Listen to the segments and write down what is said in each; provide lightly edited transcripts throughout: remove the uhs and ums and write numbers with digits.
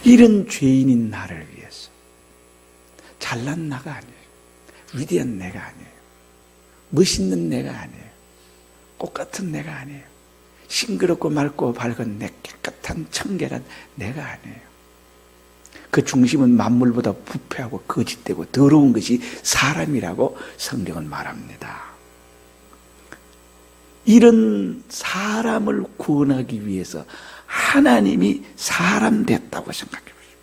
이런 죄인인 나를 위해서, 잘난 나가 아니에요, 위대한 내가 아니에요, 멋있는 내가 아니에요, 꽃 같은 내가 아니에요, 싱그럽고 맑고 밝은 내 깨끗한 청결한 내가 아니에요. 그 중심은 만물보다 부패하고 거짓되고 더러운 것이 사람이라고 성경은 말합니다. 이런 사람을 구원하기 위해서 하나님이 사람 됐다고 생각해 보십시오.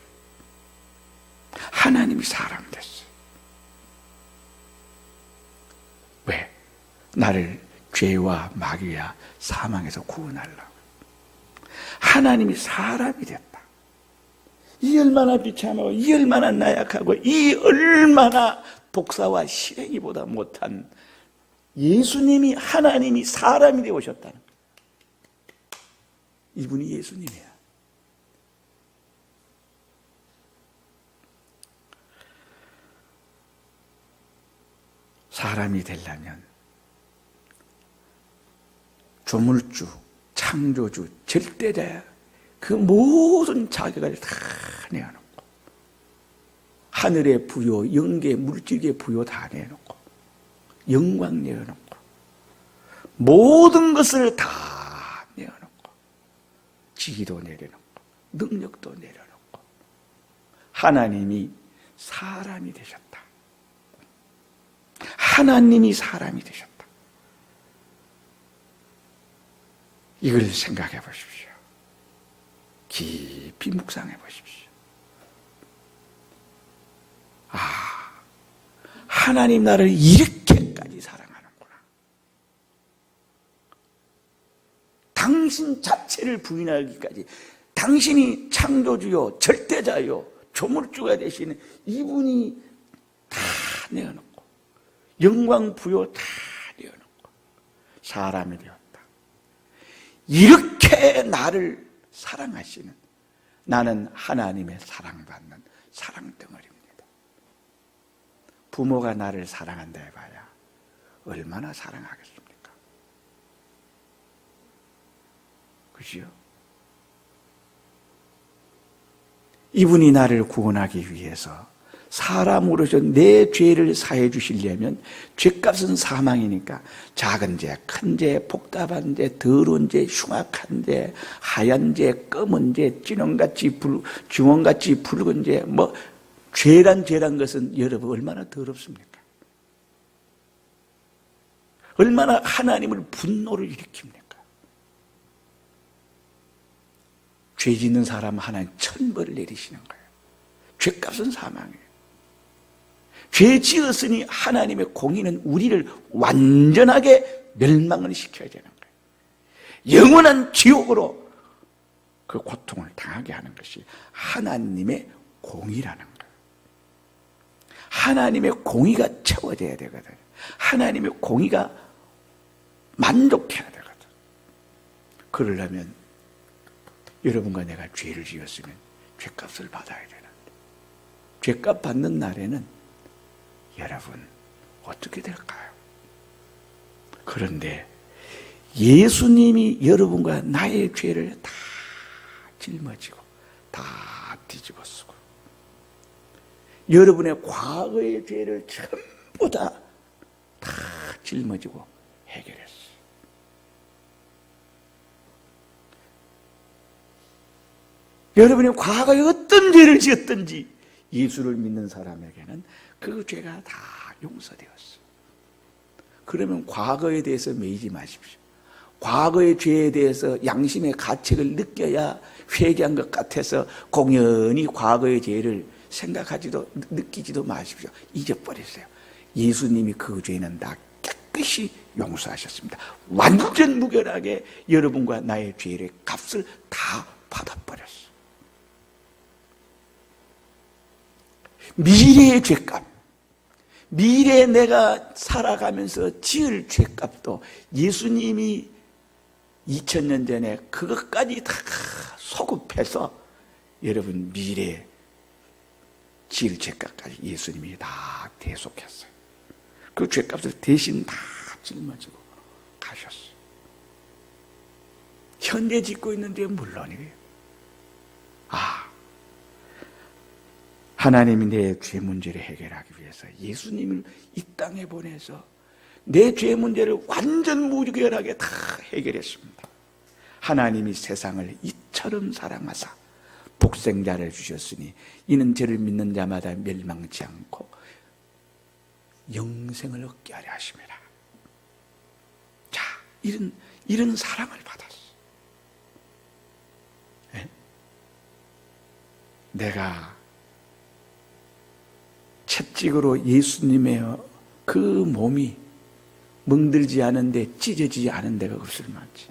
하나님이 사람 됐어요. 왜? 나를 죄와 마귀와 사망에서 구원하려고. 하나님이 사람이 됐다. 이 얼마나 비참하고, 이 얼마나 나약하고, 이 얼마나 독사와 실행이보다 못한 예수님이, 하나님이 사람이 되어 오셨다는 거예요. 이분이 예수님이야. 사람이 되려면 조물주, 창조주, 절대자야. 그 모든 자격을 다 내어놓고, 하늘의 부요, 영계, 물질의 부요 다 내어놓고, 영광 내어놓고, 모든 것을 다 내어놓고, 지위도 내려놓고, 능력도 내려놓고, 하나님이 사람이 되셨다. 하나님이 사람이 되셨다. 이걸 생각해 보십시오. 깊이 묵상해 보십시오. 하나님 나를 이렇게까지 사랑하는구나. 당신 자체를 부인하기까지, 당신이 창조주요, 절대자요, 조물주가 되시는 이분이 다 내어놓고, 영광 부요 다 내어놓고 사람이 되었다. 이렇게 나를 사랑하시는, 나는 하나님의 사랑받는 사랑덩어리입니다. 부모가 나를 사랑한다 해봐야 얼마나 사랑하겠습니까? 그죠? 이분이 나를 구원하기 위해서 사람으로서 내 죄를 사해 주시려면, 죄값은 사망이니까 작은 죄, 큰 죄, 복잡한 죄, 더러운 죄, 흉악한 죄, 하얀 죄, 검은 죄, 주홍같이 붉은 죄, 죄란 것은 여러분 얼마나 더럽습니까? 얼마나 하나님을 분노를 일으킵니까? 죄 짓는 사람 하나님 천벌을 내리시는 거예요. 죄값은 사망이에요. 죄 지었으니 하나님의 공의는 우리를 완전하게 멸망을 시켜야 되는 거예요. 영원한 지옥으로 그 고통을 당하게 하는 것이 하나님의 공의라는 거예요. 하나님의 공의가 채워져야 되거든요. 하나님의 공의가 만족해야 되거든. 그러려면 여러분과 내가 죄를 지었으면 죄값을 받아야 되는데, 죄값 받는 날에는 여러분 어떻게 될까요? 그런데 예수님이 여러분과 나의 죄를 다 짊어지고 다 뒤집어쓰고, 여러분의 과거의 죄를 전부 다 짊어지고 해결했어요. 여러분이 과거에 어떤 죄를 지었든지 예수를 믿는 사람에게는 그 죄가 다 용서되었어요. 그러면 과거에 대해서 매이지 마십시오. 과거의 죄에 대해서 양심의 가책을 느껴야 회개한 것 같아서 공연히 과거의 죄를 생각하지도 느끼지도 마십시오. 잊어버리세요. 예수님이 그 죄는 다 깨끗이 용서하셨습니다. 완전 무결하게 여러분과 나의 죄의 값을 다 받아버렸어요. 미래의 죄값, 미래에 내가 살아가면서 지을 죄값도 예수님이 2000년 전에 그것까지 다 소급해서 여러분 미래에 지을 죄값까지 예수님이 다 대속했어요. 그 죄값을 대신 다 짊어지고 가셨어요. 현재 짓고 있는 죄 물론이에요. 하나님이 내 죄 문제를 해결하기 위해서 예수님을 이 땅에 보내서 내 죄 문제를 완전 무결하게 다 해결했습니다. 하나님이 세상을 이처럼 사랑하사 독생자를 주셨으니 이는 저를 믿는 자마다 멸망치 않고 영생을 얻게 하려 하심이라. 자, 이런 사랑을 받았어. 네? 내가 채찍으로 예수님의 그 몸이 멍들지 않은데 찢어지지 않은 데가 없을 만치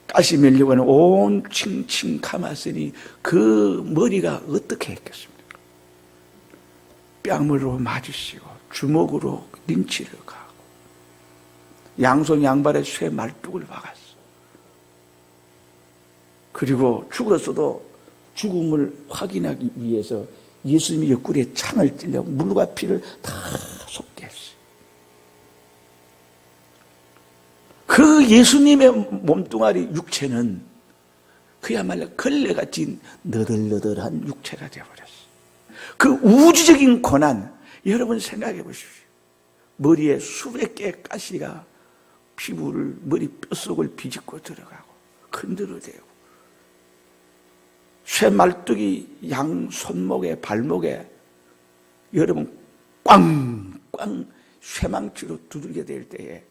가시 mell려고 하는 온 칭칭 감았으니 그 머리가 어떻게 했겠습니까? 뺨으로 맞으시고 주먹으로 린치를 가고 양손 양발에 쇠 말뚝을 박았어. 그리고 죽었어도 죽음을 확인하기 위해서 예수님이 옆구리에 창을 찔려 물과 피를 다 쏟게 했어요. 그 예수님의 몸뚱아리 육체는 그야말로 걸레같이 너덜너덜한 육체가 되어버렸어요. 그 우주적인 고난, 여러분 생각해 보십시오. 머리에 수백 개의 가시가 피부를, 머리 뼛속을 비집고 들어가고 흔들어대고 쇠말뚝이 양 손목에 발목에 여러분 꽝꽝 쇠망치로 두들게 될 때에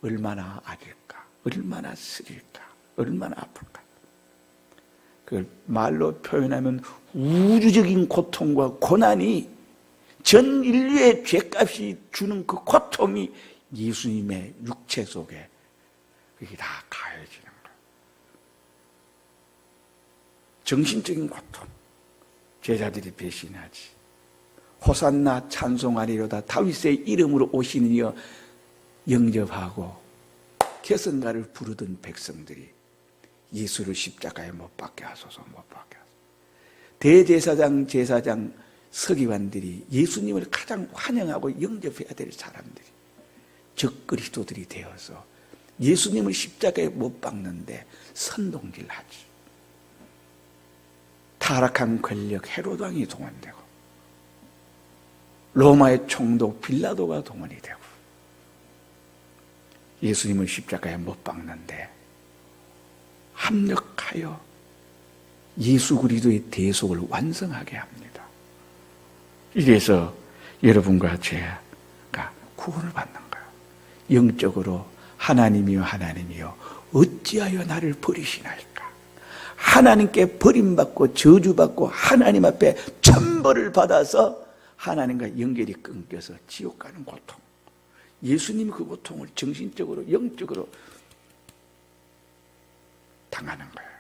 얼마나 아릴까, 얼마나 쓰릴까, 얼마나 아플까. 그걸 말로 표현하면 우주적인 고통과 고난이 전 인류의 죄값이 주는 그 고통이 예수님의 육체 속에 그게 다 가해지는 거예요. 정신적인 고통, 제자들이 배신하지. 호산나 찬송하리로다 다윗의 이름으로 오시는 이여 영접하고 개성가를 부르던 백성들이 예수를 십자가에 못 박게 하소서, 못 박게 하소서. 대제사장, 제사장, 서기관들이 예수님을 가장 환영하고 영접해야 될 사람들이 적그리스도들이 되어서 예수님을 십자가에 못 박는데 선동질하지. 타락한 권력 헤로도 왕이 동원되고 로마의 총독 빌라도가 동원이 되고 예수님을 십자가에 못 박는데 합력하여 예수 그리스도의 대속을 완성하게 합니다. 이래서 여러분과 제가 구원을 받는 거예요. 영적으로 하나님이여 하나님이여 어찌하여 나를 버리시나이까. 하나님께 버림받고 저주받고 하나님 앞에 천벌을 받아서 하나님과 연결이 끊겨서 지옥 가는 고통. 예수님이 그 고통을 정신적으로 영적으로 당하는 거예요.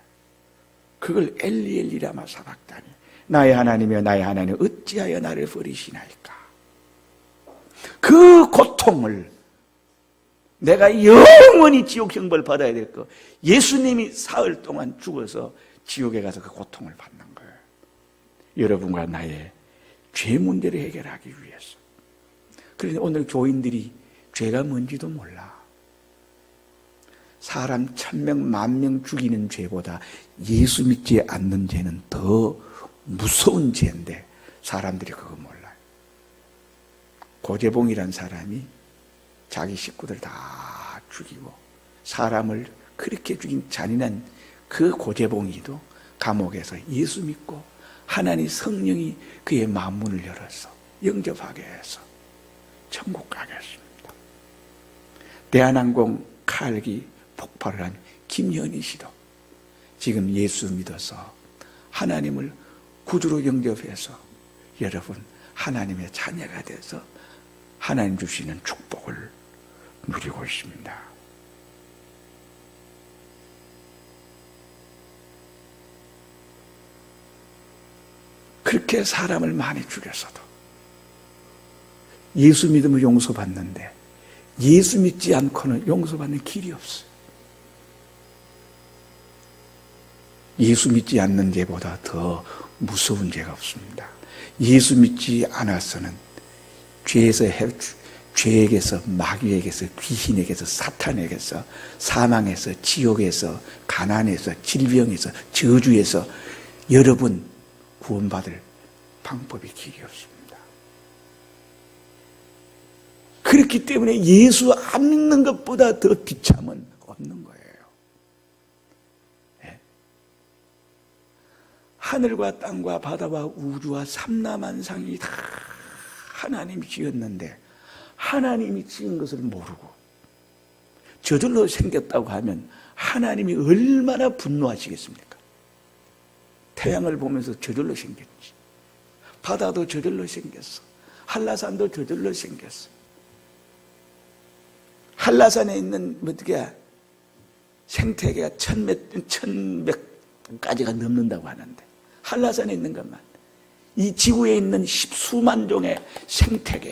그걸 엘리엘리라마 사박다니 나의 하나님이여 나의 하나님 어찌하여 나를 버리시나이까. 그 고통을 내가 영원히 지옥 형벌 받아야 될 거 예수님이 사흘 동안 죽어서 지옥에 가서 그 고통을 받는 거예요. 여러분과 나의 죄 문제를 해결하기 위해서. 그런데 오늘 교인들이 죄가 뭔지도 몰라. 사람 1000명, 10,000명 죽이는 죄보다 예수 믿지 않는 죄는 더 무서운 죄인데 사람들이 그거 몰라요. 고재봉이란 사람이 자기 식구들 다 죽이고 사람을 그렇게 죽인 잔인한 그 고재봉이도 감옥에서 예수 믿고 하나님 성령이 그의 마음문을 열어서 영접하게 해서 천국 가게 했습니다. 대한항공 칼기 폭발을 한 김현희 씨도 지금 예수 믿어서 하나님을 구주로 영접해서 여러분 하나님의 자녀가 돼서 하나님 주시는 축복을 누리고 있습니다. 그렇게 사람을 많이 죽였어도 예수 믿으면 용서받는데 예수 믿지 않고는 용서받는 길이 없어요. 예수 믿지 않는 죄보다 더 무서운 죄가 없습니다. 예수 믿지 않아서는 죄에게서 마귀에게서 귀신에게서 사탄에게서 사망에서 지옥에서 가난에서 질병에서 저주에서 여러분 구원받을 방법이 길이 없습니다. 그렇기 때문에 예수 안 믿는 것보다 더 비참은 없는 거예요. 네. 하늘과 땅과 바다와 우주와 삼라만상이 다 하나님이 지었는데 하나님이 지은 것을 모르고 저절로 생겼다고 하면 하나님이 얼마나 분노하시겠습니까? 태양을 보면서 저절로 생겼지. 바다도 저절로 생겼어. 한라산도 저절로 생겼어. 한라산에 있는 어떻게 생태계가 1100가지가 넘는다고 하는데 한라산에 있는 것만 이 지구에 있는 십수만 종의 생태계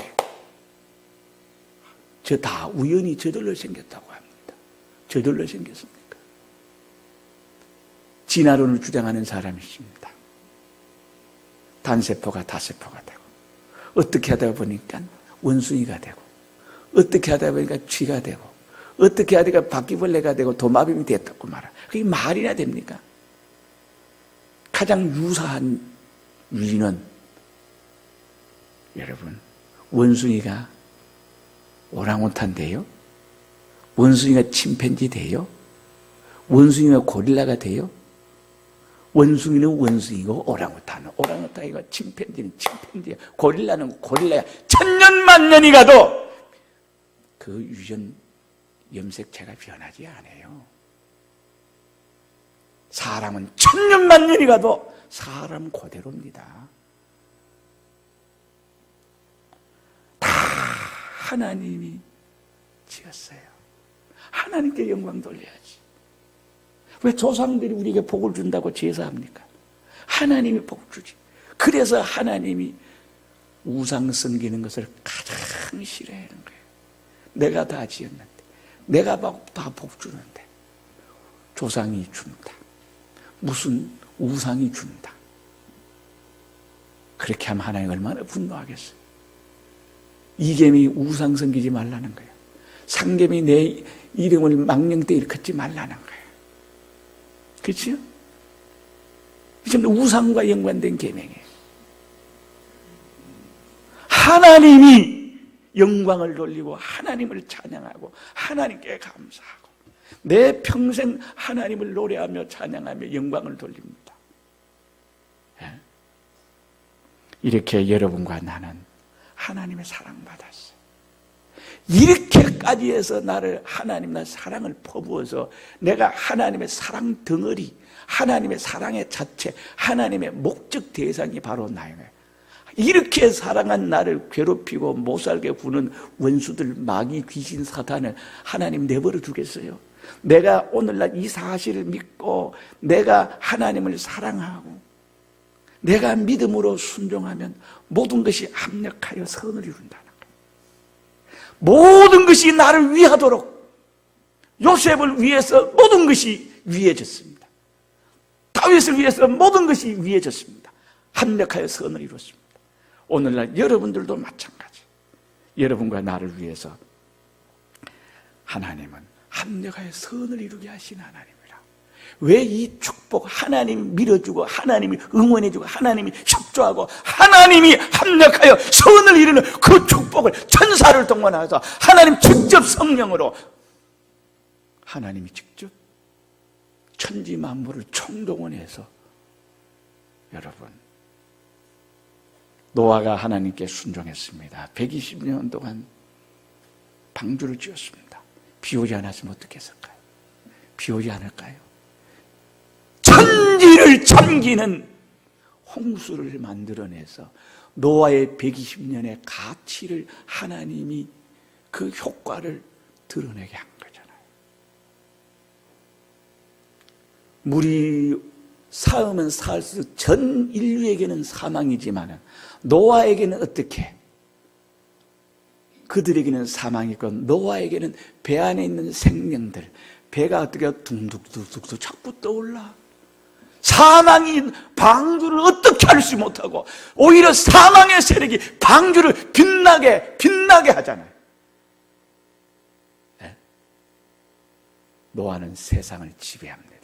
저 다 우연히 저절로 생겼다고 합니다. 저절로 생겼습니까? 진화론을 주장하는 사람이 있습니다. 단세포가 다세포가 되고 어떻게 하다 보니까 원숭이가 되고 어떻게 하다 보니까 쥐가 되고 어떻게 하다가 바퀴벌레가 되고 도마뱀이 됐다고 말아. 그게 말이나 됩니까? 가장 유사한 유인은 여러분 원숭이가 오랑우탄 돼요? 원숭이가 침팬지 돼요? 원숭이가 고릴라가 돼요? 원숭이는 원숭이고 오랑우탄은 오랑우탄이고 침팬지는 침팬지야. 고릴라는 고릴라야. 천년만년이 가도 그 유전 염색체가 변하지 않아요. 사람은 천년만년이 가도 사람 그대로입니다. 다 하나님이 지었어요. 하나님께 영광 돌려야지. 왜 조상들이 우리에게 복을 준다고 제사합니까? 하나님이 복 주지. 그래서 하나님이 우상 섬기는 것을 가장 싫어하는 거예요. 내가 다 지었는데 내가 다 복 주는데 조상이 준다. 무슨 우상이 준다. 그렇게 하면 하나님 얼마나 분노하겠어요. 이개미 우상 섬기지 말라는 거예요. 상개미 내 이름을 망령되이 일컫지 말라는 거예요. 그렇죠? 이제 우상과 연관된 계명이에요. 하나님이 영광을 돌리고 하나님을 찬양하고 하나님께 감사하고 내 평생 하나님을 노래하며 찬양하며 영광을 돌립니다. 이렇게 여러분과 나는 하나님의 사랑받았어요. 이렇게까지 해서 나를 하나님의 사랑을 퍼부어서 내가 하나님의 사랑 덩어리, 하나님의 사랑의 자체, 하나님의 목적 대상이 바로 나예요. 이렇게 사랑한 나를 괴롭히고 못살게 구는 원수들, 마귀, 귀신, 사탄을 하나님 내버려 두겠어요? 내가 오늘날 이 사실을 믿고 내가 하나님을 사랑하고 내가 믿음으로 순종하면 모든 것이 합력하여 선을 이룬다는 거예요. 모든 것이 나를 위하도록 요셉을 위해서 모든 것이 위해졌습니다. 다윗을 위해서 모든 것이 위해졌습니다. 합력하여 선을 이뤘습니다. 오늘날 여러분들도 마찬가지. 여러분과 나를 위해서 하나님은 합력하여 선을 이루게 하신 하나님이라. 왜 이 축복 하나님이 밀어주고 하나님이 응원해주고 하나님이 협조하고 하나님이 합력하여 선을 이루는 그 축복을 천사를 동원해서 하나님 직접 성령으로 하나님이 직접 천지 만물을 총동원해서 여러분 노아가 하나님께 순종했습니다. 120년 동안 방주를 지었습니다. 비 오지 않았으면 어떻게 했을까요? 비 오지 않을까요? 천지를 잠기는 홍수를 만들어내서 노아의 120년의 가치를 하나님이 그 효과를 드러내게 한 거잖아요. 물이 쌓으면 쌓을수록 전 인류에게는 사망이지만 노아에게는 어떻게? 그들에게는 사망이고 노아에게는 배 안에 있는 생명들, 배가 어떻게 둥둥둥둥 자꾸 떠올라. 사망이 방주를 어떻게 할 수 못하고 오히려 사망의 세력이 방주를 빛나게 하잖아요. 네? 노아는 세상을 지배합니다.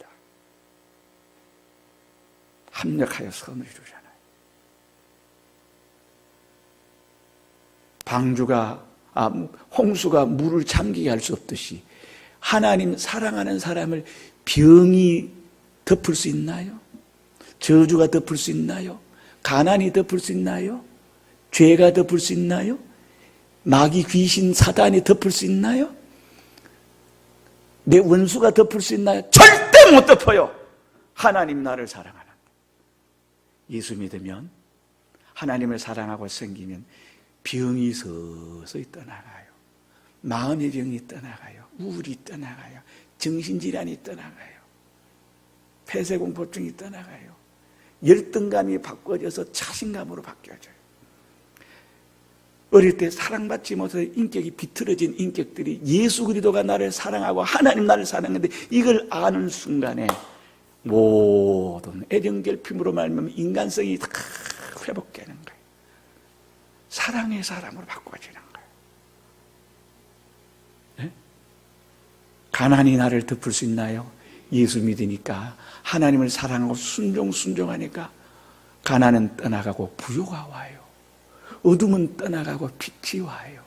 합력하여 선을 이루잖아요. 홍수가 물을 잠기게 할 수 없듯이 하나님 사랑하는 사람을 병이 덮을 수 있나요? 저주가 덮을 수 있나요? 가난이 덮을 수 있나요? 죄가 덮을 수 있나요? 마귀 귀신 사단이 덮을 수 있나요? 내 원수가 덮을 수 있나요? 절대 못 덮어요. 하나님 나를 사랑하는 예수 믿으면, 하나님을 사랑하고 섬기면 병이 서서히 떠나가요. 마음의 병이 떠나가요. 우울이 떠나가요. 정신질환이 떠나가요. 폐쇄공포증이 떠나가요. 열등감이 바꿔져서 자신감으로 바뀌어져요. 어릴 때 사랑받지 못해서 인격이 비틀어진 인격들이 예수 그리스도가 나를 사랑하고 하나님 나를 사랑하는데 이걸 아는 순간에 모든 애정결핍으로 말미암아 인간성이 다 회복되는 거예요. 사랑의 사람으로 바꿔지는 거예요. 네? 가난이 나를 덮을 수 있나요? 예수 믿으니까, 하나님을 사랑하고 순종하니까 가난은 떠나가고 부요가 와요. 어둠은 떠나가고 빛이 와요.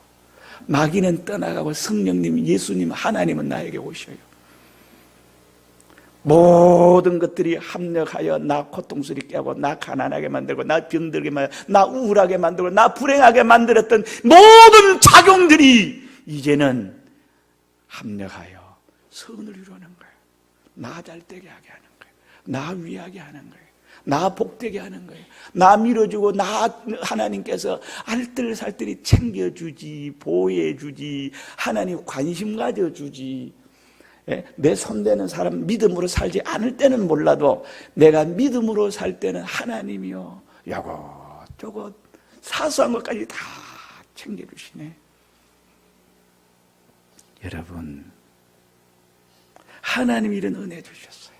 마귀는 떠나가고 성령님, 예수님, 하나님은 나에게 오셔요. 모든 것들이 합력하여 나 고통스럽게 하고, 나 가난하게 만들고, 나 병들게 만들고, 나 우울하게 만들고, 나 불행하게 만들었던 모든 작용들이 이제는 합력하여 선을 이루는 거예요. 나 잘되게 하게 하는 거예요. 나 위하게 하는 거예요. 나 복되게 하는 거예요. 나 밀어주고, 나 하나님께서 알뜰살뜰히 챙겨주지, 보호해주지, 하나님 관심 가져주지. 내 손대는 사람 믿음으로 살지 않을 때는 몰라도 내가 믿음으로 살 때는 하나님이요, 요것저것 사소한 것까지 다 챙겨주시네. 여러분, 하나님이 이런 은혜 주셨어요.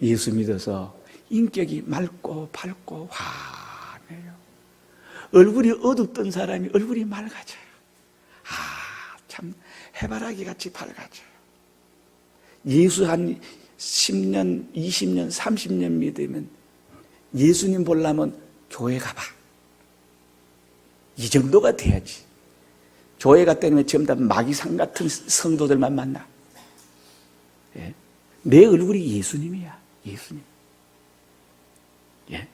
예수 믿어서 인격이 맑고 밝고 환해요. 얼굴이 어둡던 사람이 얼굴이 맑아져요. 참 해바라기 같이 밝아져요. 예수 한 10년, 20년, 30년 믿으면 예수님 보려면 교회 가봐. 이 정도가 돼야지. 교회 갔다면 전부 다 마귀상 같은 성도들만 만나. 예? 내 얼굴이 예수님이야. 예수님. 예?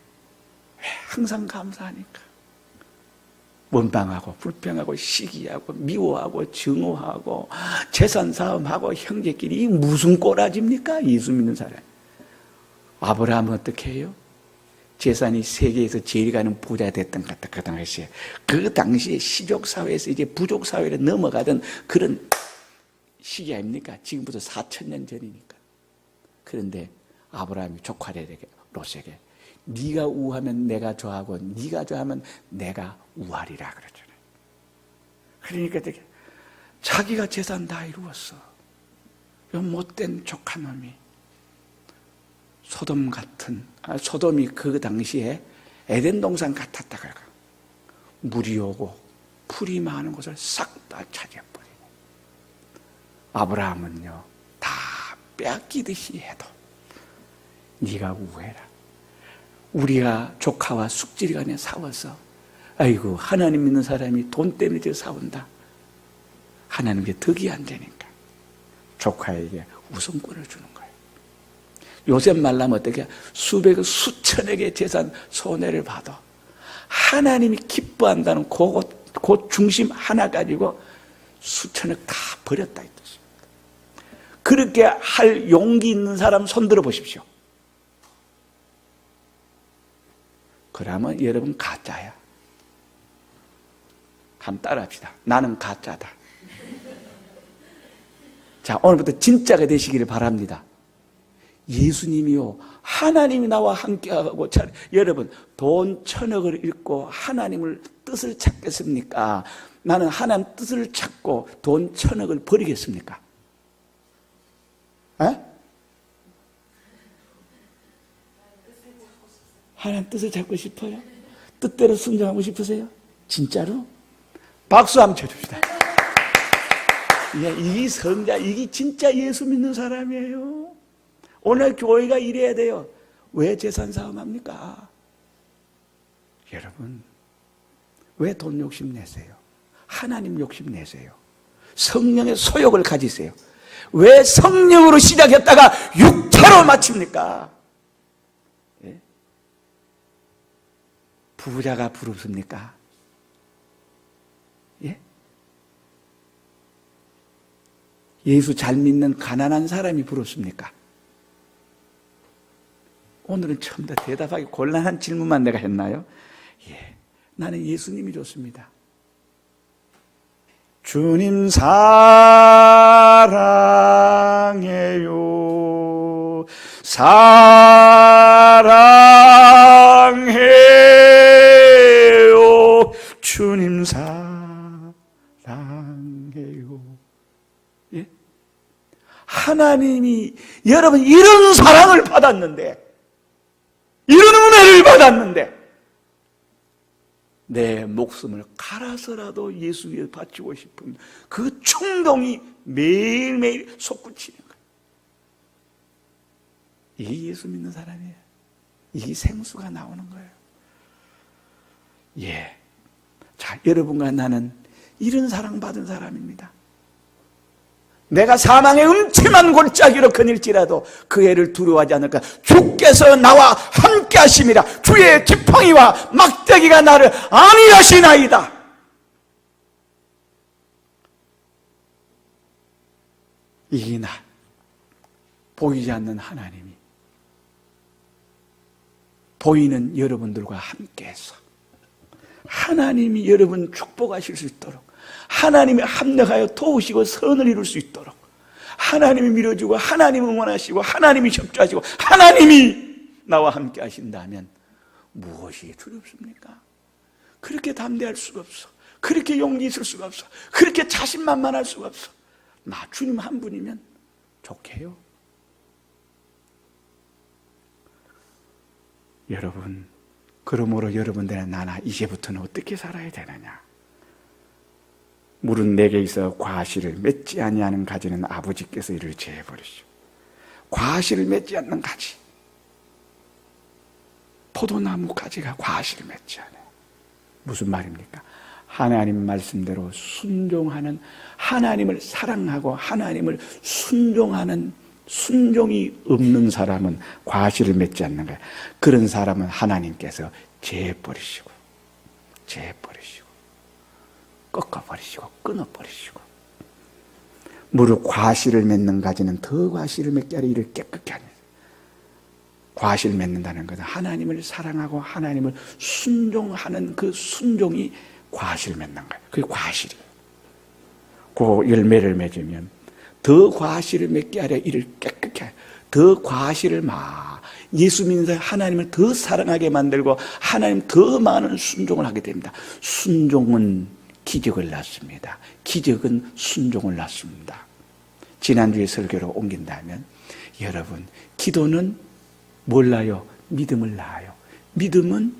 항상 감사하니까. 원방하고 불평하고 시기하고 미워하고 증오하고 재산 싸움하고 형제끼리, 이 무슨 꼬라지입니까? 예수 믿는 사람. 아브라함은 어떻게 해요? 재산이 세계에서 제일 가는 부자 됐던 것 같다. 그 당시에. 그 당시에 시족사회에서 이제 부족사회로 넘어가던 그런 시기 아닙니까? 지금부터 4,000년 전이니까. 그런데 아브라함이 조카들에게, 롯에게, 네가 우하면 내가 좋아하고 네가 좋아하면 내가 우하리라 그러잖아요. 그러니까 되게 자기가 재산 다 이루었어. 이 못된 조카놈이 소돔이 그 당시에 에덴 동산 같았다 그래요. 물이 오고 풀이 많은 곳을 싹 다 차지해버리네. 아브라함은요, 다 빼앗기듯이 해도 네가 우해라. 우리가 조카와 숙질이 간에 싸워서, 아이고 하나님 믿는 사람이 돈 때문에 싸운다. 하나님께 덕이 안 되니까 조카에게 우선권을 주는 거예요. 요새 말하면 어떻게, 수백, 수천억의 재산 손해를 봐도 하나님이 기뻐한다는 그 중심 하나 가지고 수천억 다 버렸다 이 뜻입니다. 그렇게 할 용기 있는 사람 손 들어 보십시오. 그러면 여러분 가짜야. 한번 따라합시다. 나는 가짜다. 자, 오늘부터 진짜가 되시기를 바랍니다. 예수님이요, 하나님이 나와 함께하고, 여러분, 돈 1,000억을 잃고 하나님을 뜻을 찾겠습니까? 나는 하나님 뜻을 찾고 돈 1,000억을 버리겠습니까? 에? 하나님 뜻을 찾고 싶어요? 뜻대로 순종하고 싶으세요? 진짜로? 박수 한번 쳐줍시다. 이 성자, 이게 진짜 예수 믿는 사람이에요. 오늘 교회가 이래야 돼요. 왜 재산 싸움 합니까? 여러분, 왜 돈 욕심 내세요? 하나님 욕심 내세요. 성령의 소욕을 가지세요. 왜 성령으로 시작했다가 육체로 마칩니까? 예? 부자가 부럽습니까? 예? 예수 잘 믿는 가난한 사람이 부럽습니까? 오늘은 처음 다 대답하기 곤란한 질문만 내가 했나요? 예, 나는 예수님이 좋습니다. 주님 사랑해요. 사랑해요. 주님 사랑해요. 예? 하나님이 여러분 이런 사랑을 받았는데, 이런 은혜를 받았는데 내 목숨을 갈아서라도 예수 위에 바치고 싶은 그 충동이 매일매일 솟구치는 거예요. 이게 예수 믿는 사람이에요. 이게 생수가 나오는 거예요. 예. 자, 여러분과 나는 이런 사랑받은 사람입니다. 내가 사망의 음침한 골짜기로 거닐지라도 그 애를 두려워하지 않을까. 주께서 나와 함께 하심이라. 주의 지팡이와 막대기가 나를 안위하시나이다. 이게 나, 보이지 않는 하나님이 보이는 여러분들과 함께해서 하나님이 여러분 축복하실 수 있도록, 하나님이 합력하여 도우시고 선을 이룰 수 있도록 하나님이 밀어주고 하나님이 응원하시고 하나님이 협조하시고 하나님이 나와 함께 하신다면 무엇이 두렵습니까? 그렇게 담대할 수가 없어. 그렇게 용기 있을 수가 없어. 그렇게 자신만만할 수가 없어. 나 주님 한 분이면 좋게요. 여러분, 그러므로 여러분들은 나나 이제부터는 어떻게 살아야 되느냐? 물은 내게 있어 과실을 맺지 아니하는 가지는 아버지께서 이를 제해버리시오. 과실을 맺지 않는 가지, 포도나무 가지가 과실을 맺지 않아요. 무슨 말입니까? 하나님 말씀대로 순종하는, 하나님을 사랑하고 하나님을 순종하는 순종이 없는 사람은 과실을 맺지 않는 거예요. 그런 사람은 하나님께서 제해버리시고 꺾어버리시고 끊어버리시고, 무릇 과실을 맺는 가지는 더 과실을 맺게 하려 이를 깨끗게 하니. 과실을 맺는다는 것은 하나님을 사랑하고 하나님을 순종하는 그 순종이 과실을 맺는 거예요. 그게 과실이에요. 그 열매를 맺으면 더 과실을 맺게 하려 이를 깨끗게 하여 더 과실을 예수 믿는 사람 하나님을 더 사랑하게 만들고 하나님 더 많은 순종을 하게 됩니다. 순종은 기적을 낳습니다. 기적은 순종을 낳습니다. 지난주에 설교로 옮긴다면 여러분, 기도는 뭘 낳아요? 믿음을 낳아요. 믿음은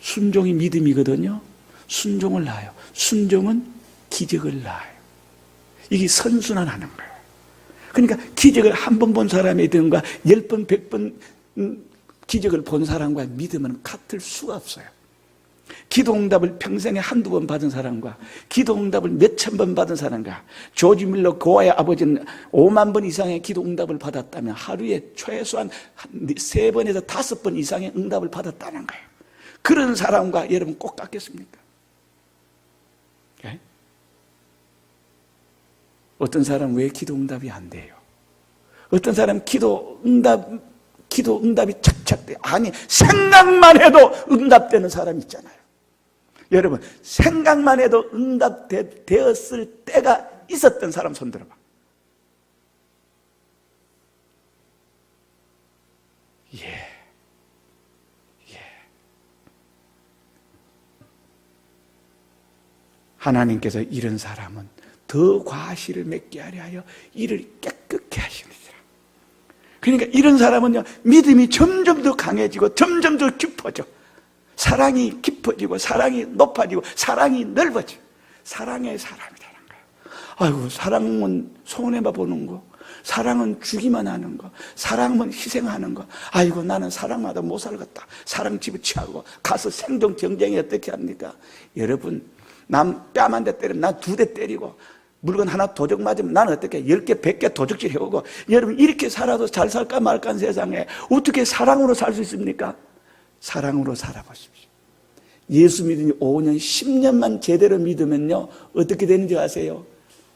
순종이 믿음이거든요. 순종을 낳아요. 순종은 기적을 낳아요. 이게 선순환하는 거예요. 그러니까 기적을 한 번 본 사람이든가 10번, 100번 기적을 본 사람과 믿음은 같을 수가 없어요. 기도응답을 평생에 한두 번 받은 사람과 기도응답을 몇천 번 받은 사람과, 조지 밀러 고아의 아버지는 5만 번 이상의 기도응답을 받았다면 하루에 최소한 3번에서 5번 이상의 응답을 받았다는 거예요. 그런 사람과 여러분 꼭 같겠습니까? 네? 어떤 사람은 왜 기도응답이 안 돼요? 어떤 사람은 기도응답이 착착 돼요. 아니, 생각만 해도 응답되는 사람이 있잖아요. 여러분, 생각만 해도 응답되었을 때가 있었던 사람 손 들어봐. 예. 하나님께서 이런 사람은 더 과실을 맺게 하려 하여 이를 깨끗게 하시느니라. 그러니까 이런 사람은요, 믿음이 점점 더 강해지고 점점 더 깊어져. 사랑이 깊어지고 사랑이 높아지고 사랑이 넓어져. 사랑의 사람이 되는 거예요. 아이고, 사랑은 손해만 보는 거, 사랑은 주기만 하는 거, 사랑은 희생하는 거. 아이고 나는 사랑마다 못 살겠다. 사랑 집어치하고 가서 생존 경쟁이 어떻게 합니까? 여러분, 남 뺨 한 대 때리면 난 2대 때리고 물건 하나 도적 맞으면 나는 어떻게 10개, 100개 도적질 해오고. 여러분 이렇게 살아도 잘 살까 말까 한 세상에 어떻게 사랑으로 살 수 있습니까? 사랑으로 살아보십시오. 예수 믿으니 5년, 10년만 제대로 믿으면요 어떻게 되는지 아세요?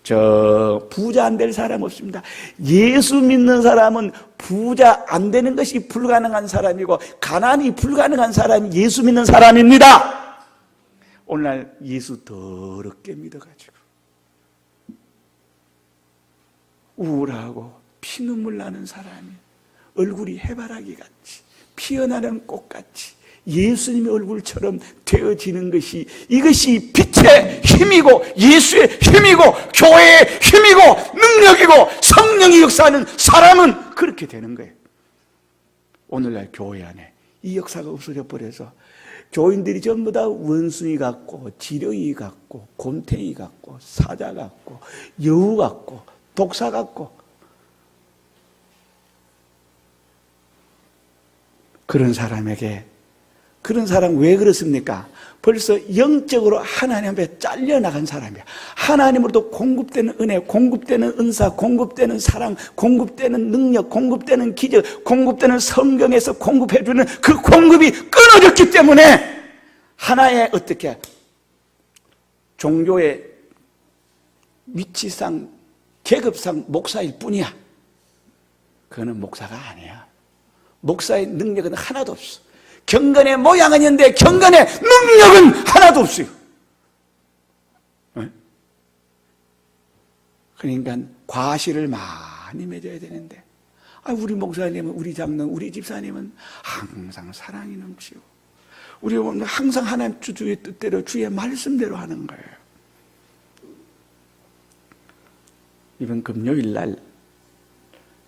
저 부자 안 될 사람 없습니다. 예수 믿는 사람은 부자 안 되는 것이 불가능한 사람이고 가난이 불가능한 사람이 예수 믿는 사람입니다. 오늘날 예수 더럽게 믿어가지고 우울하고 피눈물 나는 사람이 얼굴이 해바라기 같이 피어나는 꽃같이 예수님의 얼굴처럼 되어지는 것이, 이것이 빛의 힘이고 예수의 힘이고 교회의 힘이고 능력이고 성령이 역사하는 사람은 그렇게 되는 거예요. 오늘날 교회 안에 이 역사가 없어져 버려서 교인들이 전부 다 원숭이 같고 지렁이 같고 곰탱이 같고 사자 같고 여우 같고 독사 같고, 그런 사람에게, 그런 사람 왜 그렇습니까? 벌써 영적으로 하나님 앞에 잘려나간 사람이야. 하나님으로부터 공급되는 은혜, 공급되는 은사, 공급되는 사랑, 공급되는 능력, 공급되는 기적, 공급되는 성경에서 공급해주는 그 공급이 끊어졌기 때문에 하나의 어떻게 종교의 위치상, 계급상 목사일 뿐이야. 그거는 목사가 아니야. 목사의 능력은 하나도 없어. 경건의 모양은 있는데 경건의 능력은 하나도 없어요. 그러니까 과실을 많이 맺어야 되는데, 우리 목사님은, 우리 장로는, 우리 집사님은 항상 사랑이 넘치고 우리는 항상 하나님 주의 뜻대로 주의 말씀대로 하는 거예요. 이번 금요일 날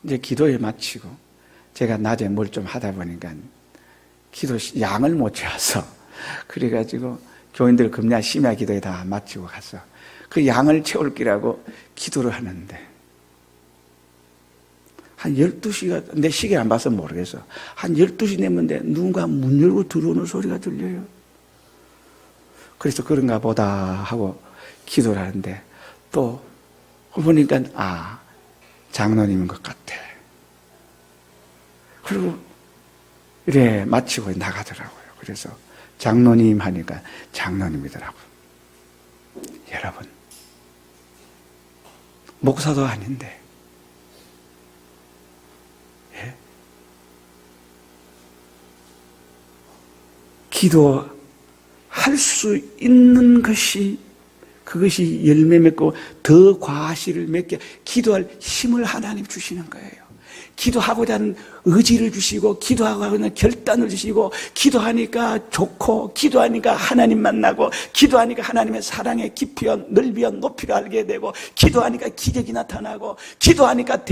이제 기도에 마치고 제가 낮에 뭘 좀 하다 보니까 기도 양을 못 채워서, 그래가지고 교인들 금야 심야 기도에 다 마치고 가서 그 양을 채울 기라고 기도를 하는데 한 12시가, 내 시계 안 봐서 모르겠어. 한 12시 됐는데 누군가 문 열고 들어오는 소리가 들려요. 그래서 그런가 보다 하고 기도를 하는데 또 보니까 장로님인 것 같아. 그리고 이래 마치고 나가더라고요. 그래서 장로님 하니까 장로님이더라고요. 여러분, 목사도 아닌데, 예? 기도할 수 있는 것이, 그것이 열매 맺고 더 과실을 맺게 기도할 힘을 하나님 주시는 거예요. 기도하고자 하는 의지를 주시고, 기도하고자 하는 결단을 주시고, 기도하니까 좋고, 기도하니까 하나님 만나고, 기도하니까 하나님의 사랑의 깊이와 넓이와 높이를 알게 되고, 기도하니까 기적이 나타나고, 기도하니까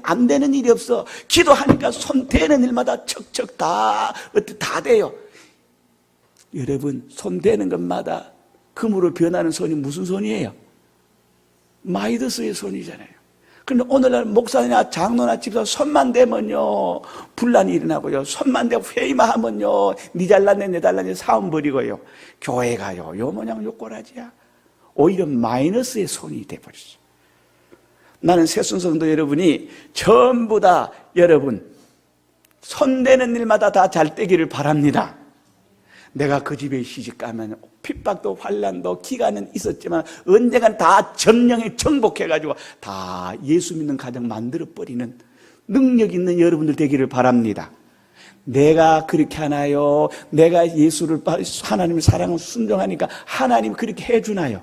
안 되는 일이 없어. 기도하니까 손 대는 일마다 척척 다 돼요. 여러분, 손 대는 것마다 금으로 변하는 손이 무슨 손이에요? 마이더스의 손이잖아요. 그런데 오늘날 목사나 장로나 집사 손만 대면요 분란이 일어나고요, 손만 대고 회의만 하면요 니 잘났네 내 잘났네 싸움 벌이고요, 교회가요 요 모양 요 꼬라지야. 오히려 마이너스의 손이 돼버렸어. 나는 새순성도 여러분이 전부 다 여러분 손대는 일마다 다 잘 되기를 바랍니다. 내가 그 집에 시집가면 핍박도 환난도 기간은 있었지만 언젠간 다 정령에 정복해가지고 다 예수 믿는 가정 만들어버리는 능력 있는 여러분들 되기를 바랍니다. 내가 그렇게 하나요? 내가 예수를, 하나님의 사랑을 순종하니까 하나님이 그렇게 해주나요?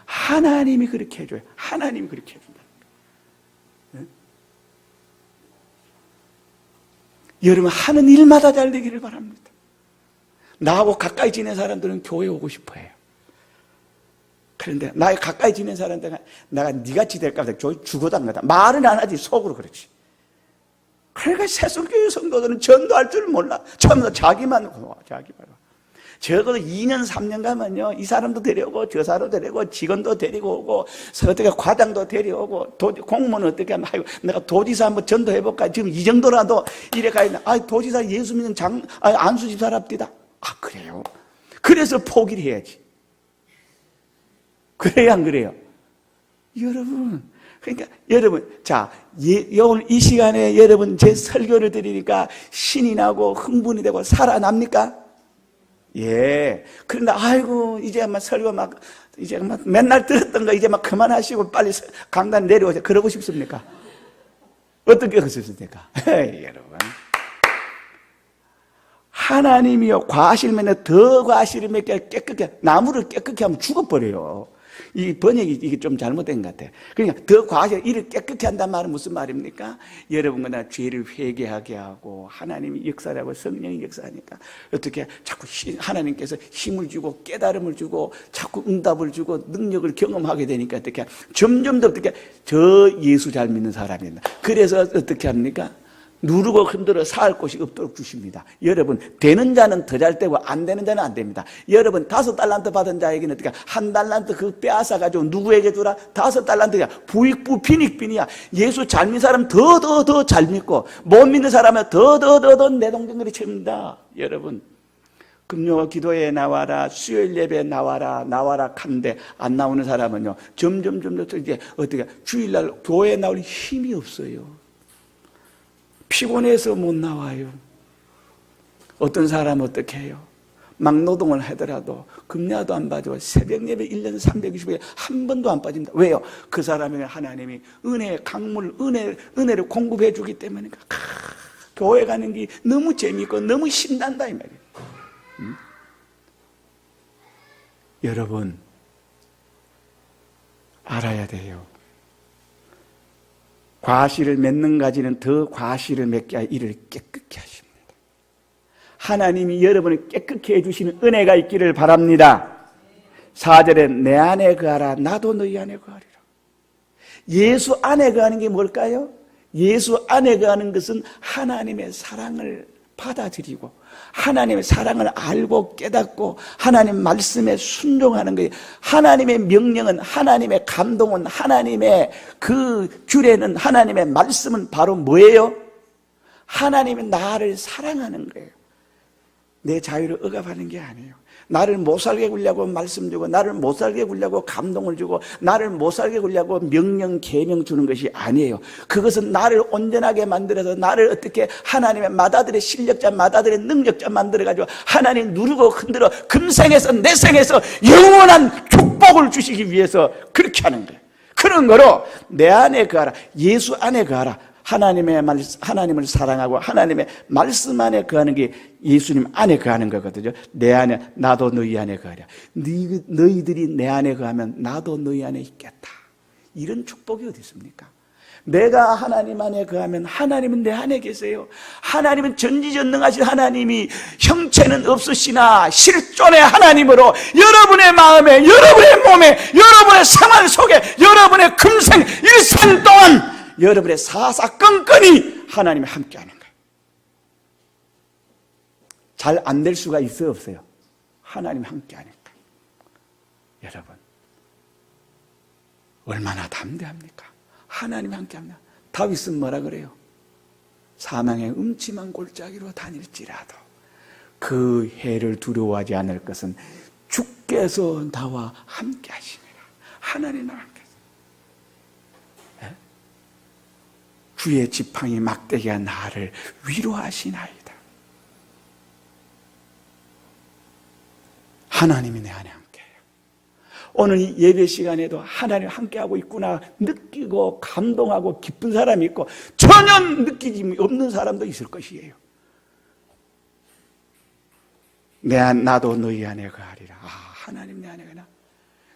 하나님이 그렇게 해줘요. 하나님이 그렇게 해준다. 네? 여러분 하는 일마다 잘 되기를 바랍니다. 나하고 가까이 지낸 사람들은 교회에 오고 싶어 해요. 그런데 나에 가까이 지낸 사람들은 내가 니같이 될까 봐 죽어도 안 가다. 말은 안 하지, 속으로 그렇지. 그러니까 새순교회 성도들은 전도할 줄 몰라. 전부 다 자기만. 적어도 2년 3년 가면요, 이 사람도 데려오고 저 사람도 데려오고 직원도 데리고 오고 어떻게 과장도 데려오고 공무원은 어떻게 하면 아이고 내가 도지사 한번 전도해볼까, 지금 이 정도라도 이래 가야 돼. 도지사 예수 믿는 안수 집사랍디다. 그래요? 그래서 포기를 해야지. 그래야 안 그래요? 여러분, 그러니까 여러분, 자, 오늘 이 시간에 여러분 제 설교를 드리니까 신이 나고 흥분이 되고 살아납니까? 예. 그런데 아이고 이제 막 설교 이제 막 맨날 들었던 거 이제 막 그만하시고 빨리 강단 내려오세요. 그러고 싶습니까? 어떻게 하고 싶습니까? 여러분, 하나님이요 과실면 더 과실을 깨끗게, 나무를 깨끗게 하면 죽어버려요. 이 번역이 이게 좀 잘못된 것 같아요. 그러니까 더 과하게 이를 깨끗게 한단 말은 무슨 말입니까? 여러분과 죄를 회개하게 하고 하나님이 역사를 하고 성령이 역사하니까 어떻게 자꾸 하나님께서 힘을 주고 깨달음을 주고 자꾸 응답을 주고 능력을 경험하게 되니까 어떻게 점점 더 어떻게 저 예수 잘 믿는 사람이다. 그래서 어떻게 합니까? 누르고 흔들어 살 곳이 없도록 주십니다. 여러분, 되는 자는 더 잘 되고 안 되는 자는 안 됩니다. 여러분, 5달란트 받은 자에게는 어떻게 1달란트 그 빼앗아 가지고 누구에게 주라? 5달란트야. 부익부 빈익빈이야. 예수 잘 믿는 사람 더 잘 믿고 못 믿는 사람은 더 내동댕들이 칩니다. 여러분, 금요 기도에 나와라, 수요일 예배에 나와라 간데 안 나오는 사람은요 점점 이제 어떻게 주일날 교회에 나올 힘이 없어요. 피곤해서 못 나와요. 어떤 사람은 어떻게 해요? 막노동을 하더라도 금야도 안 빠지고 새벽 예배 1년 365일 한 번도 안 빠집니다. 왜요? 그 사람에게 하나님이 은혜의 강물, 은혜를 공급해 주기 때문에 교회 가는 게 너무 재미있고 너무 신난다 이 말이에요. 여러분, 알아야 돼요. 과실을 맺는 가지는 더 과실을 맺게 하여 이를 깨끗게 하십니다. 하나님이 여러분을 깨끗게 해주시는 은혜가 있기를 바랍니다. 4절에 내 안에 거하라 나도 너희 안에 거하리라. 예수 안에 거하는 게 뭘까요? 예수 안에 거하는 것은 하나님의 사랑을 받아들이고 하나님의 사랑을 알고 깨닫고 하나님 말씀에 순종하는 거예요. 하나님의 명령은, 하나님의 감동은, 하나님의 그 규례는, 하나님의 말씀은 바로 뭐예요? 하나님이 나를 사랑하는 거예요. 내 자유를 억압하는 게 아니에요. 나를 못 살게 굴려고 말씀 주고, 나를 못 살게 굴려고 감동을 주고, 나를 못 살게 굴려고 명령, 계명 주는 것이 아니에요. 그것은 나를 온전하게 만들어서 나를 어떻게 하나님의 마다들의 실력자, 마다들의 능력자 만들어가지고 하나님 누르고 흔들어 금생에서 내생에서 영원한 축복을 주시기 위해서 그렇게 하는 거예요. 그런 거로 내 안에 거하라, 예수 안에 거하라. 하나님을 사랑하고 하나님의 말씀 안에 거하는 게 예수님 안에 거하는 거거든요. 내 안에, 나도 너희 안에 거하랴. 너희들이 내 안에 거하면 나도 너희 안에 있겠다. 이런 축복이 어디 있습니까? 내가 하나님 안에 거하면 하나님은 내 안에 계세요. 하나님은 전지전능하신 하나님이 형체는 없으시나 실존의 하나님으로 여러분의 마음에, 여러분의 몸에, 여러분의 생활 속에, 여러분의 금생 일생 동안 여러분의 사사건건이 하나님이 함께하는 거예요. 잘 안 될 수가 있어요, 없어요? 하나님이 함께하니까. 여러분, 얼마나 담대합니까? 하나님이 함께합니다. 다윗은 뭐라 그래요? 사망의 음침한 골짜기로 다닐지라도 그 해를 두려워하지 않을 것은 주께서 나와 함께하시니라. 하나님 나와 함께. 주의 지팡이 막대기가 나를 위로하시나이다. 하나님이 내 안에 함께해요. 오늘 이 예배 시간에도 하나님 함께하고 있구나 느끼고 감동하고 기쁜 사람이 있고 전혀 느끼지 없는 사람도 있을 것이에요. 나도 너희 안에 거하리라. 하나님 내 안에 거하나.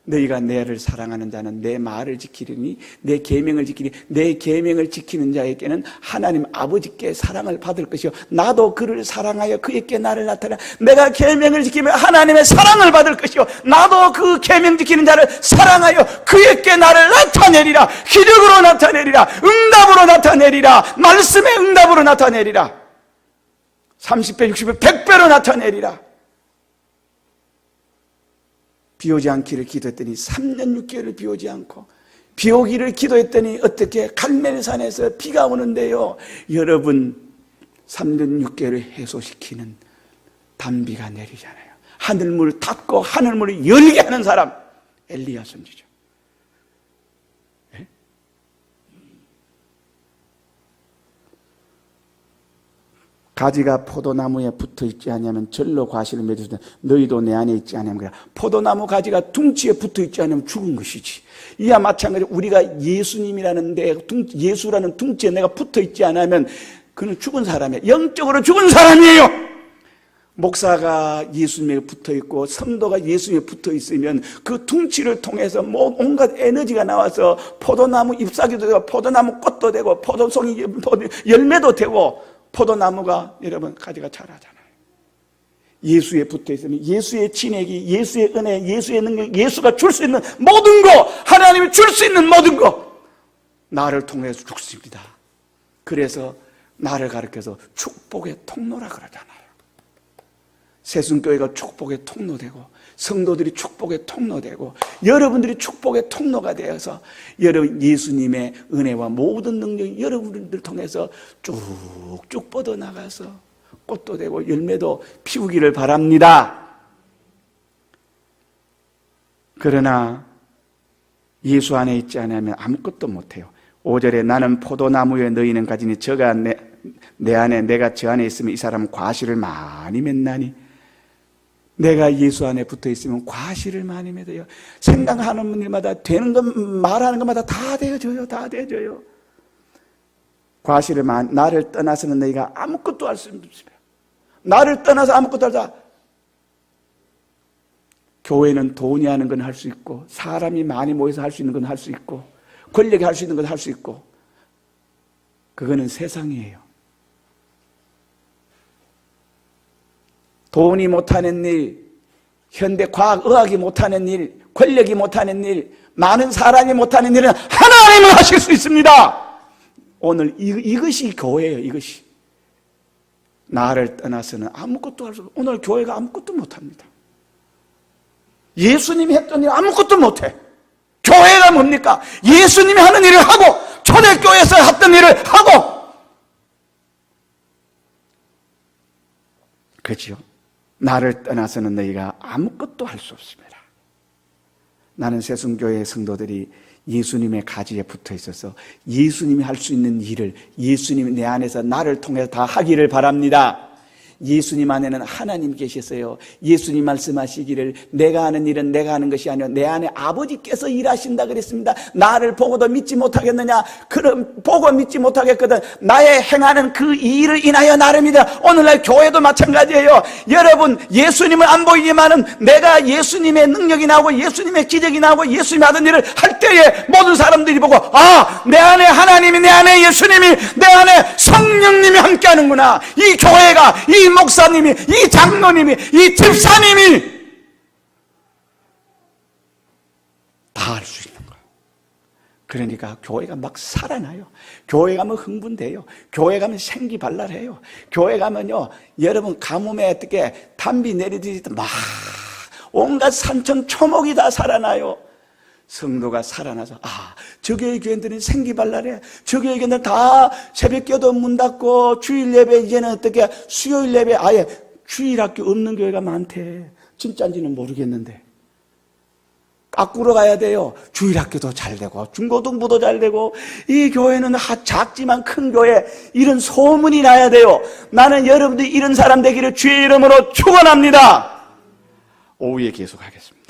너희가 내를 사랑하는 자는 내 말을 지키리니 내 계명을 지키니 내 계명을 지키는 자에게는 하나님 아버지께 사랑을 받을 것이요 나도 그를 사랑하여 그에게 나를 나타내 내가 계명을 지키면 하나님의 사랑을 받을 것이요 나도 그 계명 지키는 자를 사랑하여 그에게 나를 나타내리라. 기력으로 나타내리라. 응답으로 나타내리라. 말씀의 응답으로 나타내리라. 30배, 60배, 100배로 나타내리라. 비 오지 않기를 기도했더니 3년 6개월을 비 오지 않고, 비 오기를 기도했더니 어떻게 갈멜산에서 비가 오는데요. 여러분, 3년 6개월을 해소시키는 단비가 내리잖아요. 하늘문을 닫고 하늘문을 열게 하는 사람, 엘리야 선지자. 네? 가지가 포도나무에 붙어 있지 않으면 절로 과실을 맺으시되 너희도 내 안에 있지 않으면 그래. 포도나무 가지가 둥치에 붙어 있지 않으면 죽은 것이지. 이와 마찬가지로 우리가 예수님이라는 예수라는 둥치에 내가 붙어 있지 않으면 그는 죽은 사람이에요. 영적으로 죽은 사람이에요. 목사가 예수님에 붙어 있고 성도가 예수님에 붙어 있으면 그 둥치를 통해서 온갖 에너지가 나와서 포도나무 잎사귀도 되고 포도나무 꽃도 되고 포도송이 열매도 되고 포도나무가 여러분 가지가 자라잖아요. 예수에 붙어 있으면 예수의 진액이, 예수의 은혜, 예수의 능력, 예수가 줄 수 있는 모든 거, 하나님이 줄 수 있는 모든 거 나를 통해서 죽습니다. 그래서 나를 가르쳐서 축복의 통로라 그러잖아요. 새순교회가 축복의 통로되고 성도들이 축복의 통로되고 여러분들이 축복의 통로가 되어서 여러분 예수님의 은혜와 모든 능력이 여러분들 통해서 쭉쭉 뻗어나가서 꽃도 되고 열매도 피우기를 바랍니다. 그러나 예수 안에 있지 않으면 아무것도 못해요. 5절에 나는 포도나무에 너희는 가지니 저가 내 안에 내가 저 안에 있으면 이 사람은 과실을 많이 맺나니. 내가 예수 안에 붙어 있으면 과실을 많이 맺어요. 생각하는 일마다 되는 것, 말하는 것마다 다 되어져요. 다 되어져요. 과실을 나를 떠나서는 너희가 아무것도 할 수 없습니다. 나를 떠나서 아무것도 할 수 없다. 교회는 돈이 하는 건 할 수 있고 사람이 많이 모여서 할 수 있는 건 할 수 있고 권력이 할 수 있는 건 할 수 있고 그거는 세상이에요. 돈이 못하는 일, 현대 과학, 의학이 못하는 일, 권력이 못하는 일, 많은 사람이 못하는 일은 하나님은 하실 수 있습니다. 오늘 이것이 교회예요. 이것이. 나를 떠나서는 아무것도 할 수 없어요. 오늘 교회가 아무것도 못합니다. 예수님이 했던 일 아무것도 못해. 교회가 뭡니까? 예수님이 하는 일을 하고 초대교회에서 했던 일을 하고 그렇죠? 나를 떠나서는 너희가 아무것도 할 수 없습니다. 나는 새순교회의 성도들이 예수님의 가지에 붙어 있어서 예수님이 할 수 있는 일을 예수님이 내 안에서 나를 통해서 다 하기를 바랍니다. 예수님 안에는 하나님 계셨어요. 예수님 말씀하시기를 내가 하는 일은 내가 하는 것이 아니라 내 안에 아버지께서 일하신다 그랬습니다. 나를 보고도 믿지 못하겠느냐? 그럼 보고 믿지 못하겠거든. 나의 행하는 그 일을 인하여 나를 믿으라. 오늘날 교회도 마찬가지예요. 여러분 예수님을 안 보이지만은 내가 예수님의 능력이 나오고 예수님의 기적이 나오고 예수님이 하던 일을 할 때에 모든 사람들이 보고 내 안에 하나님이 내 안에 예수님이 내 안에 성령님이 함께하는구나. 이 교회가 이 목사님이, 이 장로님이, 이 집사님이 다 할 수 있는 거예요. 그러니까 교회가 막 살아나요. 교회 가면 흥분돼요. 교회 가면 생기발랄해요. 교회 가면요, 여러분 가뭄에 어떻게 단비 내리듯이 막 온갖 산천 초목이 다 살아나요. 성도가 살아나서 저 교회 교인들은 생기발랄해. 저 교회 교인들 다 새벽기도 문 닫고 주일 예배 이제는 어떻게 수요일 예배 아예 주일학교 없는 교회가 많대. 진짜인지는 모르겠는데 까꾸러 가야 돼요. 주일학교도 잘 되고 중고등부도 잘 되고 이 교회는 작지만 큰 교회 이런 소문이 나야 돼요. 나는 여러분들이 이런 사람 되기를 주의 이름으로 축원합니다. 오후에 계속하겠습니다.